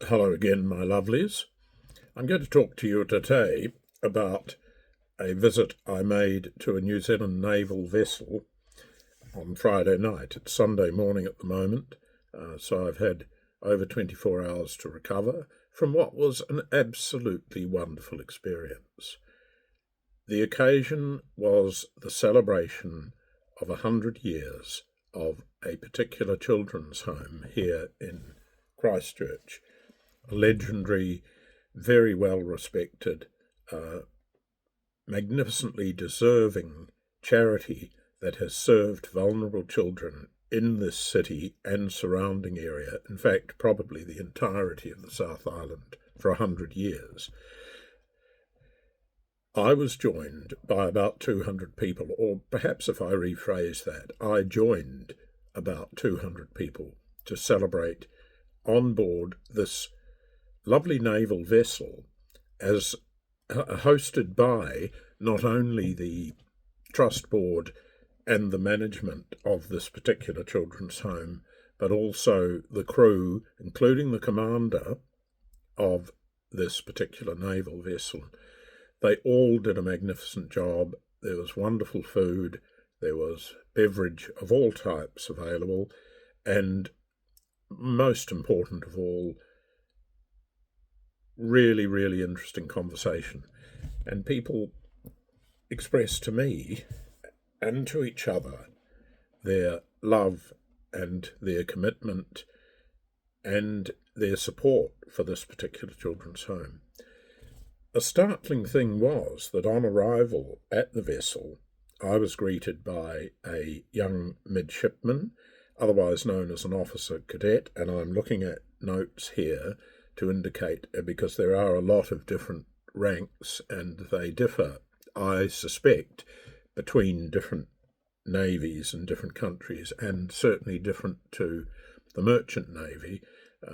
Hello again, my lovelies. I'm going to talk to you today about a visit I made to a New Zealand naval vessel on Friday night. It's Sunday morning at the moment, so I've had over 24 hours to recover from what was an absolutely wonderful experience. The occasion was the celebration of 100 years of a particular children's home here in Christchurch, a legendary, very well respected, uh, magnificently deserving charity that has served vulnerable children in this city and surrounding area, in fact, probably the entirety of the South Island, for 100 years. I was joined by about 200 people, or perhaps if I rephrase that, I joined about 200 people to celebrate on board this lovely naval vessel as hosted by not only the trust board and the management of this particular children's home, but also the crew, including the commander of this particular naval vessel. They all did a magnificent job. There was wonderful food, there was beverage of all types available, and most important of all, really, really interesting conversation. And people expressed to me and to each other their love and their commitment and their support for this particular children's home. A startling thing was that on arrival at the vessel, I was greeted by a young midshipman, otherwise known as an officer cadet, and I'm looking at notes here to indicate, because there are a lot of different ranks and they differ, I suspect, between different navies and different countries, and certainly different to the merchant navy,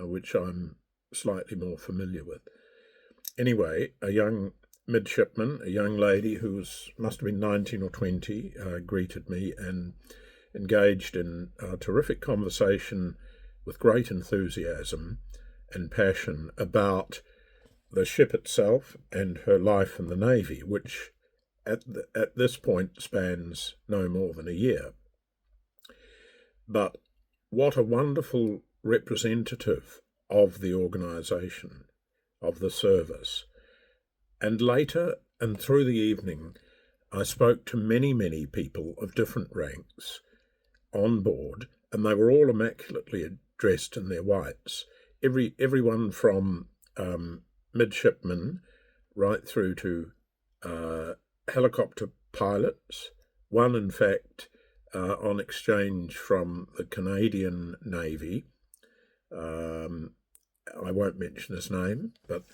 which I'm slightly more familiar with. Anyway, a young midshipman, a young lady who must have been 19 or 20, greeted me and engaged in a terrific conversation with great enthusiasm and passion about the ship itself and her life in the Navy, which at this point spans no more than a year. But what a wonderful representative of the organisation, of the service. And later and through the evening, I spoke to many, many people of different ranks on board, and they were all immaculately dressed in their whites. Everyone from midshipmen right through to helicopter pilots, one in fact on exchange from the Canadian Navy. I won't mention his name, but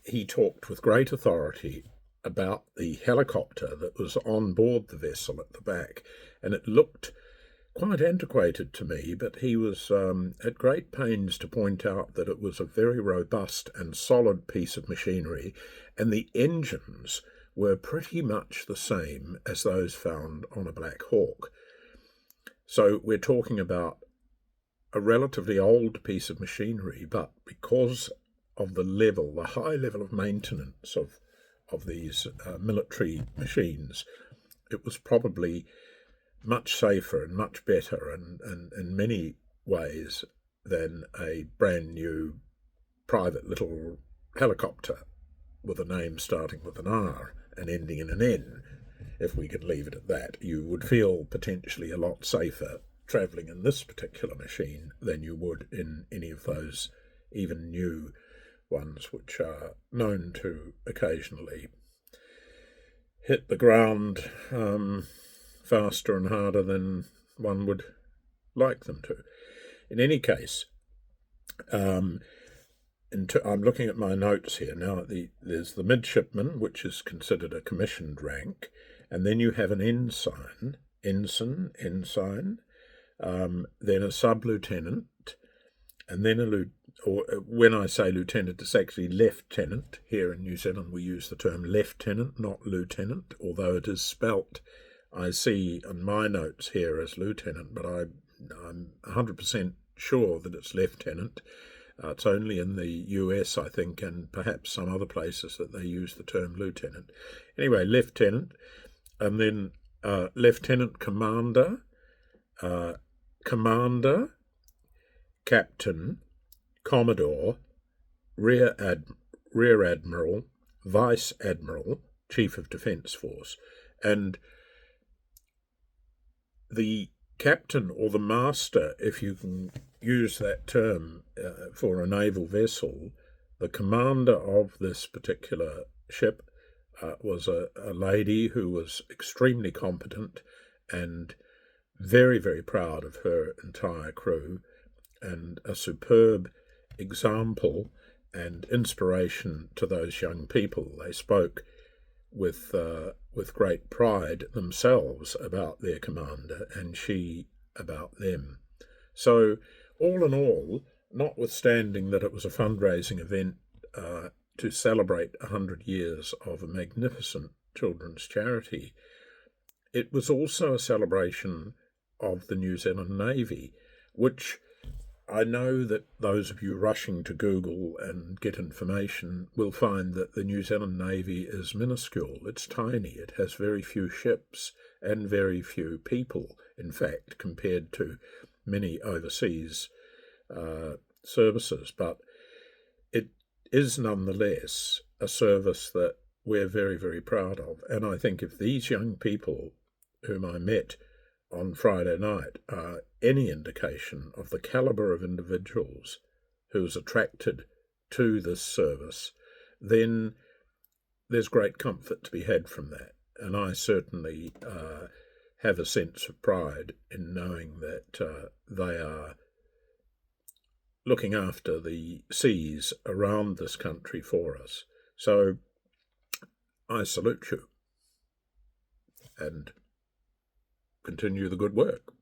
he talked with great authority about the helicopter that was on board the vessel at the back, and it looked quite antiquated to me, but he was at great pains to point out that it was a very robust and solid piece of machinery, and the engines were pretty much the same as those found on a Black Hawk. So we're talking about a relatively old piece of machinery, but because of the high level of maintenance of these military machines, it was probably much safer and much better and in many ways than a brand new private little helicopter with a name starting with an R and ending in an N. If we could leave it at that, you would feel potentially a lot safer travelling in this particular machine than you would in any of those even new ones, which are known to occasionally hit the ground faster and harder than one would like them to. In any case, I'm looking at my notes here now. There's the midshipman, which is considered a commissioned rank, and then you have an ensign, then a sub-lieutenant, and then when I say lieutenant, it's actually lieutenant. Here in New Zealand, we use the term lieutenant, not lieutenant, although it is spelt, I see on my notes here as lieutenant, but I'm 100% sure that it's lieutenant. It's only in the US, I think, and perhaps some other places that they use the term lieutenant. Anyway, lieutenant, and then lieutenant commander, commander, captain, commodore, rear admiral, vice admiral, chief of defence force, and the captain or the master, if you can use that term for a naval vessel, the commander of this particular ship was a lady who was extremely competent and very, very proud of her entire crew, and a superb example and inspiration to those young people. They spoke with great pride themselves about their commander, and she about them. So, all in all, notwithstanding that it was a fundraising event to celebrate 100 years of a magnificent children's charity, it was also a celebration of the New Zealand Navy, which I know that those of you rushing to Google and get information will find that the New Zealand Navy is minuscule. It's tiny. It has very few ships and very few people, in fact, compared to many overseas services. But it is nonetheless a service that we're very, very proud of. And I think if these young people whom I met on Friday night are any indication of the calibre of individuals who's attracted to this service, then there's great comfort to be had from that. And I certainly have a sense of pride in knowing that they are looking after the seas around this country for us. So I salute you and continue the good work.